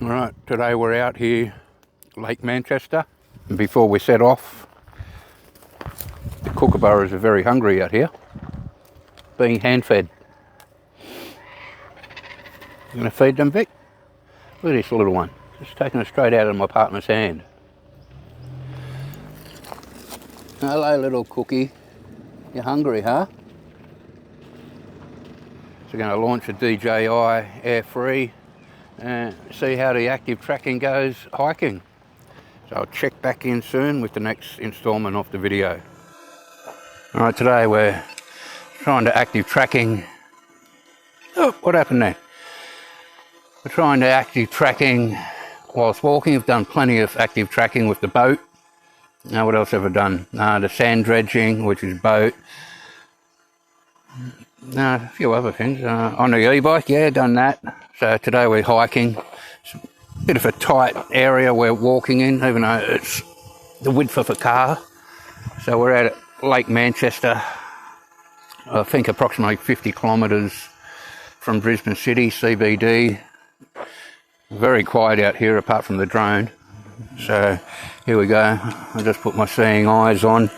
Alright, today we're out here, Lake Manchester, and before we set off, the Kookaburras are very hungry out here, being hand-fed. I'm going to feed them, Vic. Look at this little one, just taking it straight out of my partner's hand. Hello little cookie, you're hungry, huh? So we're going to launch a Dji Air free and see how the active tracking goes hiking. So I'll check back in soon with the next instalment of the video. Alright, today we're trying to active tracking. Oh, what happened there? We're trying to active tracking whilst walking. I've done plenty of active tracking with the boat. Now what else have I done? The sand dredging, which is boat. A few other things. On the e-bike, yeah, done that. So today we're hiking. It's a bit of a tight area we're walking in, even though it's the width of a car. So we're at Lake Manchester, I think approximately 50 kilometres from Brisbane City, CBD. Very quiet out here apart from the drone. So here we go. I just put my seeing eyes on.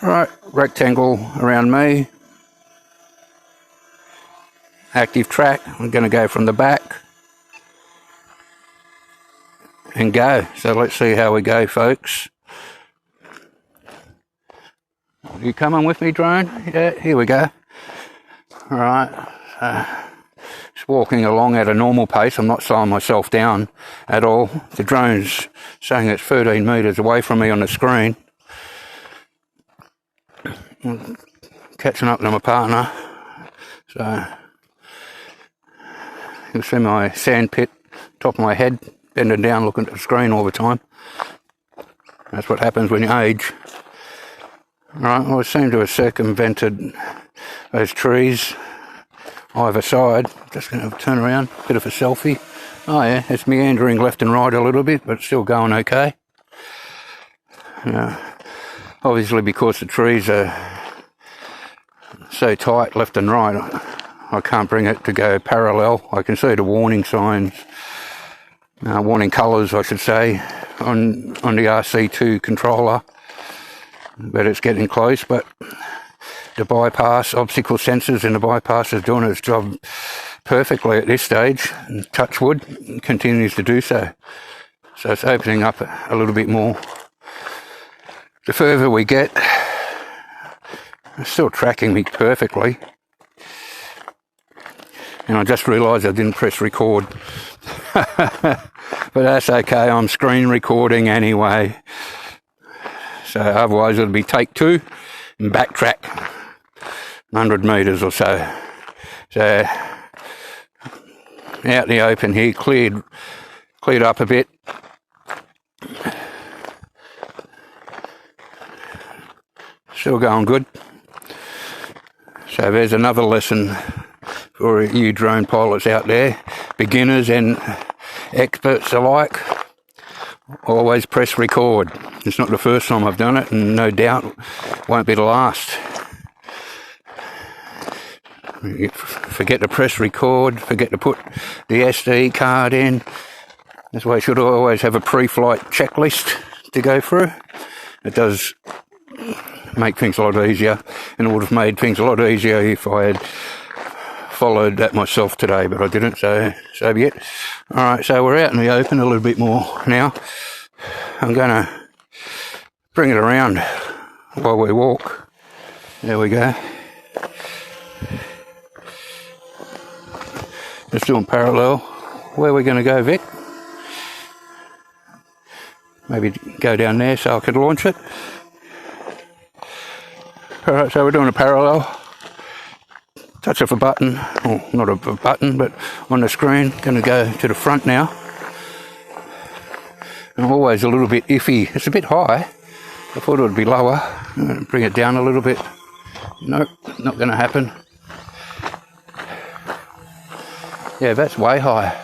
Right, rectangle around me. Active track. I'm going to go from the back and go. So let's see how we go, folks. Are you coming with me, drone? Yeah, here we go. Alright, just walking along at a normal pace. I'm not slowing myself down at all. The drone's saying it's 13 metres away from me on the screen. I'm catching up to my partner. So you'll see my sand pit, top of my head, bending down looking at the screen all the time. That's what happens when you age. Alright, well, I seem to have circumvented those trees either side. Just going to turn around, bit of a selfie. Oh yeah, it's meandering left and right a little bit, but still going okay. Obviously because the trees are so tight left and right, I can't bring it to go parallel. I can see the warning signs, warning colours I should say, on the RC2 controller. But it's getting close, but the bypass, obstacle sensors in the bypass is doing its job perfectly at this stage, and touch wood, continues to do so. So it's opening up a little bit more. The further we get, it's still tracking me perfectly. And I just realised I didn't press record. But that's okay, I'm screen recording anyway. So otherwise it'll be take two and backtrack 100 metres or so. So out in the open here, cleared up a bit. Still going good. So there's another lesson for you drone pilots out there, beginners and experts alike. Always press record. It's not the first time I've done it, and no doubt won't be the last. Forget to press record, forget to put the SD card in. That's why you should always have a pre-flight checklist to go through. It does make things a lot easier, and it would have made things a lot easier if I had followed that myself today, but I didn't, so be it. Alright, so we're out in the open a little bit more now. I'm going to bring it around while we walk. There we go. Just doing parallel. Where are we going to go, Vic? Maybe go down there so I could launch it. Alright, so we're doing a parallel. Touch of a button, or not a button, but on the screen. Going to go to the front now. And always a little bit iffy. It's a bit high. I thought it would be lower. I'm going to bring it down a little bit. Nope, not going to happen. Yeah, that's way high.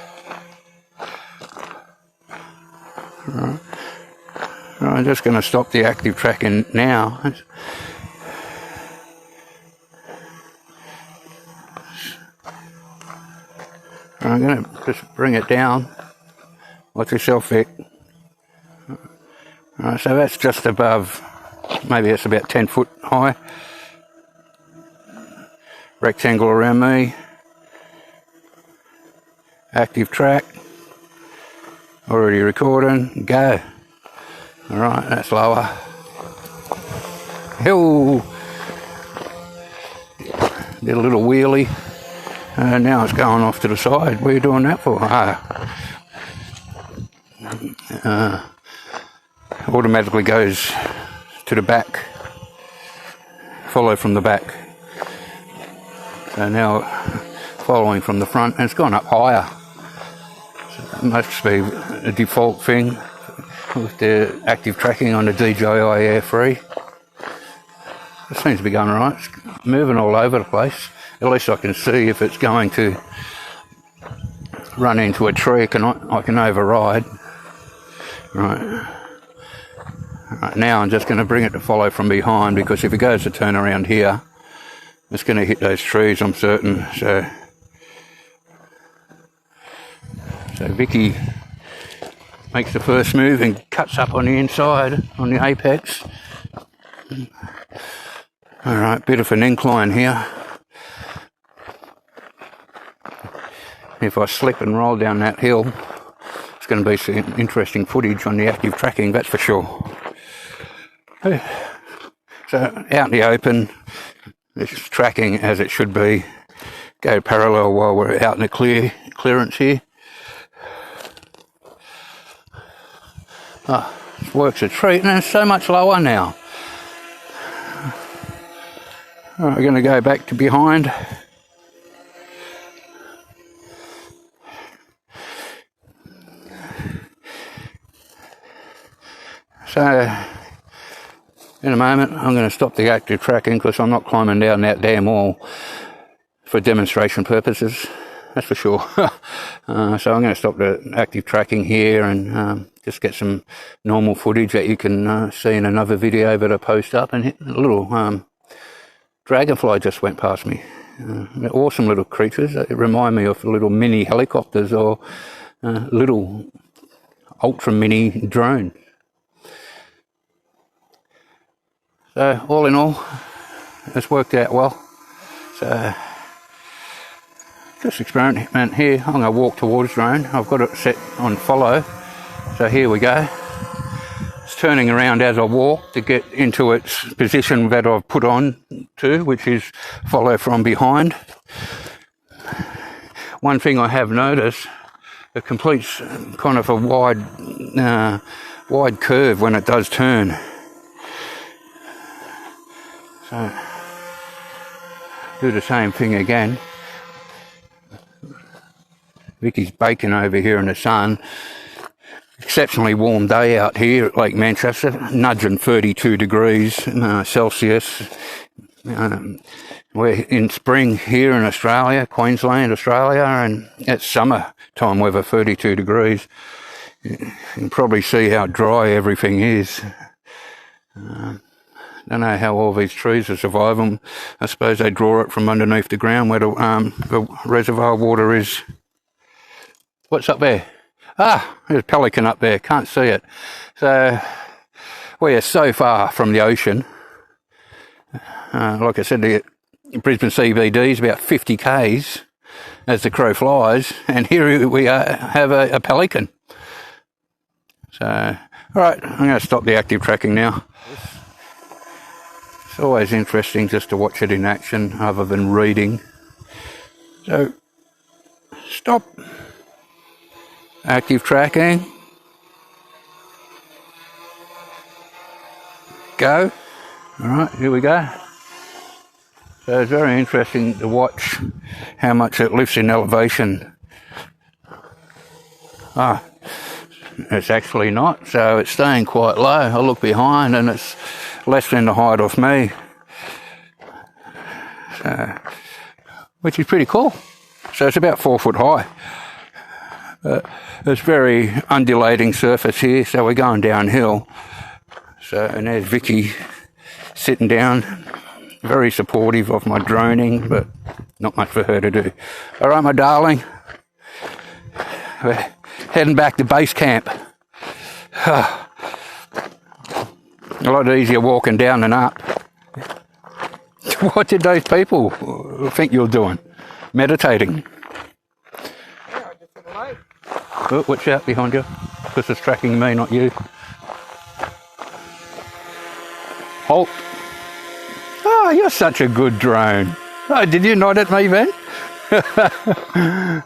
Right. I'm just going to stop the active tracking now. I'm going to just bring it down. Watch yourself, Vic. Alright, so that's just above, maybe it's about 10 foot high. Rectangle around me. Active track. Already recording. Go. Alright, that's lower. Hill. Did a little wheelie. And now it's going off to the side. What are you doing that for? Automatically goes to the back. Follow from the back. So now following from the front, and it's gone up higher. So it must be a default thing with the active tracking on the Dji Air 3. It seems to be going alright. It's moving all over the place. At least I can see if it's going to run into a tree. I can override. Right. Now I'm just going to bring it to follow from behind, because if it goes to turn around here, it's going to hit those trees, I'm certain. So Vicky makes the first move and cuts up on the inside, on the apex. Alright, bit of an incline here. If I slip and roll down that hill, it's going to be some interesting footage on the active tracking, that's for sure. So out in the open, it's tracking as it should be. Go parallel while we're out in the clearance here. It works a treat, and it's so much lower now. We're going to go back to behind. So in a moment I'm going to stop the active tracking, because I'm not climbing down that damn wall for demonstration purposes, that's for sure. So I'm going to stop the active tracking here and just get some normal footage that you can see in another video that I post up. And a little dragonfly just went past me. They're awesome little creatures. They remind me of little mini helicopters or little ultra mini drone. So all in all, it's worked out well. So just experiment here. I'm going to walk towards drone. I've got it set on follow. So here we go. It's turning around as I walk to get into its position that I've put on to, which is follow from behind. One thing I have noticed, it completes kind of a wide curve when it does turn. So do the same thing again. Vicky's baking over here in the sun. Exceptionally warm day out here at Lake Manchester, nudging 32 degrees Celsius. We're in spring here in Australia, Queensland, Australia, and it's summertime weather, 32 degrees. You can probably see how dry everything is. Don't know how all these trees are surviving. I suppose they draw it from underneath the ground where the reservoir water is. What's up there? There's a pelican up there, can't see it. So we are so far from the ocean. Like I said, the Brisbane CBD is about 50 k's as the crow flies, and here we have a pelican. So, alright, I'm going to stop the active tracking now. It's always interesting just to watch it in action other than reading. So, stop. Active tracking. Go. Alright, here we go. So it's very interesting to watch how much it lifts in elevation. It's actually not, so it's staying quite low. I look behind and it's less than the height of me. So, which is pretty cool. So it's about 4 foot high. It's very undulating surface here, so we're going downhill. So, and there's Vicky sitting down, very supportive of my droning, but not much for her to do. All right, my darling. We're heading back to base camp. A lot easier walking down than up. What did those people think you were doing? Meditating? Yeah, I just said hello. Oh, watch out behind you. This is tracking me, not you. Halt. Oh, you're such a good drone. Oh, did you nod at me, Ben?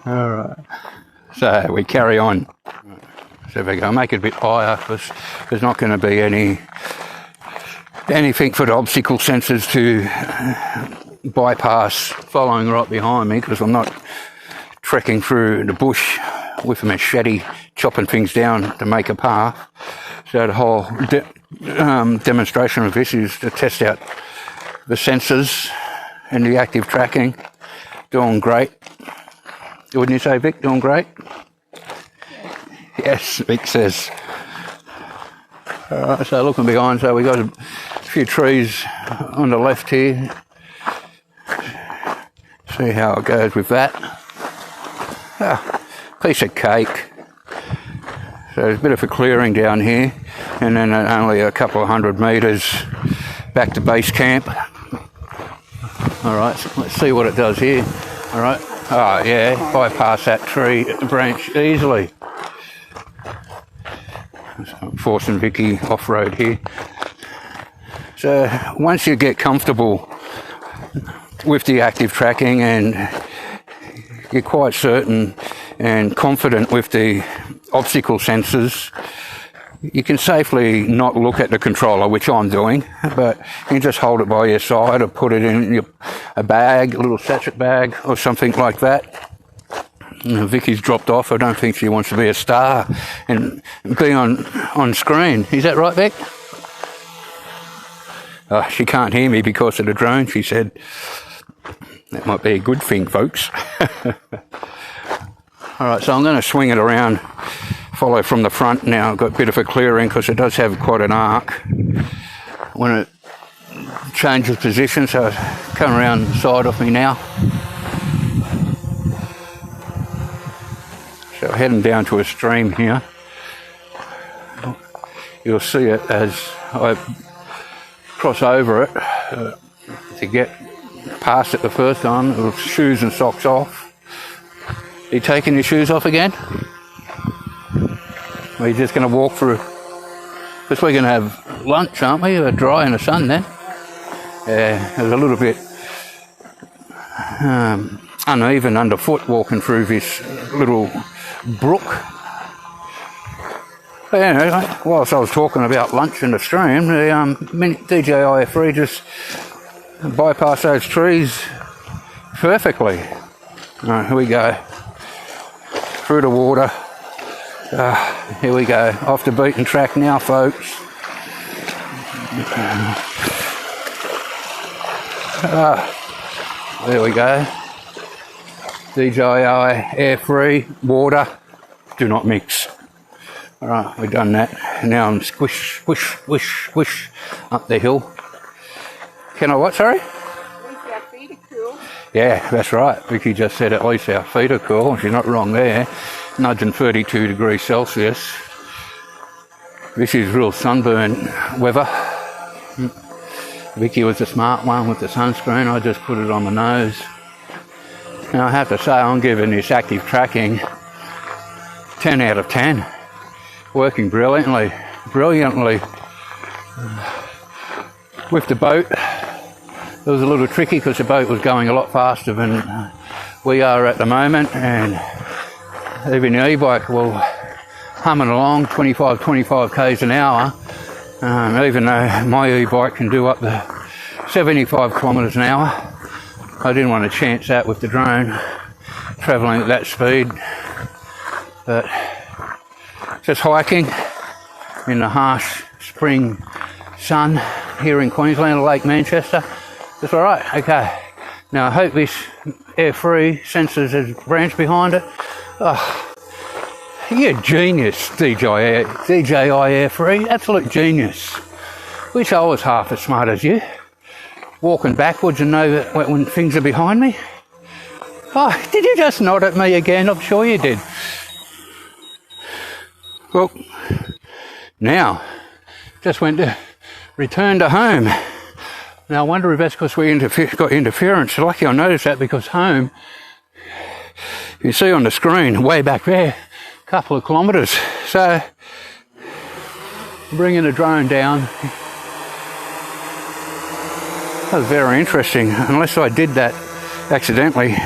All right. So we carry on. So we're going to make it a bit higher because there's not going to be anything for the obstacle sensors to bypass following right behind me, because I'm not trekking through the bush with a machete chopping things down to make a path. So the whole demonstration of this is to test out the sensors and the active tracking. Doing great. Wouldn't you say, Vic? Doing great? Yes, Vic says. Alright, so looking behind, so we got a few trees on the left here. See how it goes with that. Piece of cake. So there's a bit of a clearing down here, and then only a couple of 100 metres back to base camp. Alright, so let's see what it does here. Alright, oh yeah, bypass that tree branch easily. So I'm forcing Vicky off-road here. So once you get comfortable with the active tracking and you're quite certain and confident with the obstacle sensors, you can safely not look at the controller, which I'm doing, but you can just hold it by your side or put it in a bag, a little sachet bag or something like that. Vicky's dropped off. I don't think she wants to be a star and be on screen. Is that right, Vic? She can't hear me because of the drone, she said. That might be a good thing, folks. Alright, so I'm going to swing it around, follow from the front now. I've got a bit of a clearing because it does have quite an arc when it changes position, so come around the side of me now. So heading down to a stream here. You'll see it as I cross over it to get past it the first time with shoes and socks off. Are you taking your shoes off again? Or are you just going to walk through? Because we're going to have lunch, aren't we? We're dry in the sun then. Yeah, there's a little bit uneven underfoot walking through this little brook. But anyway, whilst I was talking about lunch in the stream, the Dji Air 3 just bypassed those trees perfectly. Alright, here we go. Through the water. Here we go. Off the beaten track now, folks. There we go. Dji Air 3, water, do not mix. Alright, we've done that. Now I'm squish, squish, squish, squish up the hill. Can I what, sorry? At least our feet are cool. Yeah, that's right. Vicky just said at least our feet are cool. She's not wrong there. Nudging 32 degrees Celsius. This is real sunburn weather. Vicky was the smart one with the sunscreen. I just put it on my nose. Now I have to say I'm giving this active tracking 10 out of 10. Working brilliantly. With the boat, it was a little tricky because the boat was going a lot faster than we are at the moment, and even the e-bike will humming along 25 k's an hour, even though my e-bike can do up to 75 kilometres an hour. I didn't want to chance that with the drone travelling at that speed, but just hiking in the harsh spring sun here in Queensland, Lake Manchester. It's alright, okay. Now I hope this Air 3 sensors has a branch behind it. Oh, you're a genius, Dji Air 3, absolute genius. Wish I was half as smart as you. Walking backwards and know that when things are behind me. Oh, did you just nod at me again? I'm sure you did. Well, now, just went to return to home. Now I wonder if that's because we got interference. Lucky I noticed that, because home, you see on the screen, way back there, a couple of kilometres. So, bringing the drone down. That was very interesting, unless I did that accidentally,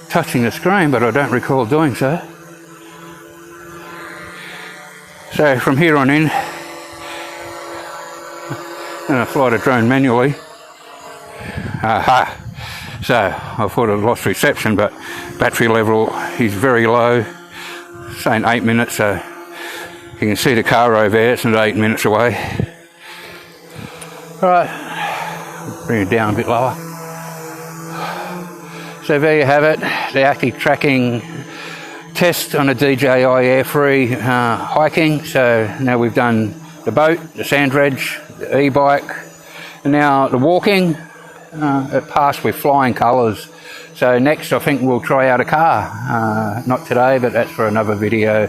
touching the screen, but I don't recall doing so. So from here on in, I'm going to fly the drone manually. Aha! So I thought I'd lost reception, but battery level is very low, saying 8 minutes, so you can see the car over there, it's not 8 minutes away. Alright, bring it down a bit lower. So there you have it, the active tracking test on a Dji Air free hiking. So now we've done the boat, the sand dredge, the e-bike, and now the walking. It passed with flying colours. So next I think we'll try out a car. Not today, but that's for another video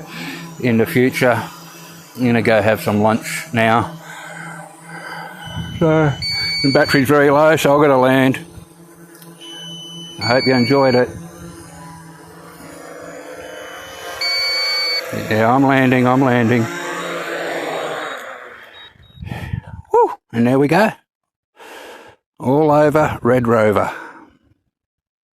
in the future. I'm going to go have some lunch now. So the battery's very low, so I've got to land. I hope you enjoyed it. Yeah, I'm landing. Woo! And there we go. All over Red Rover.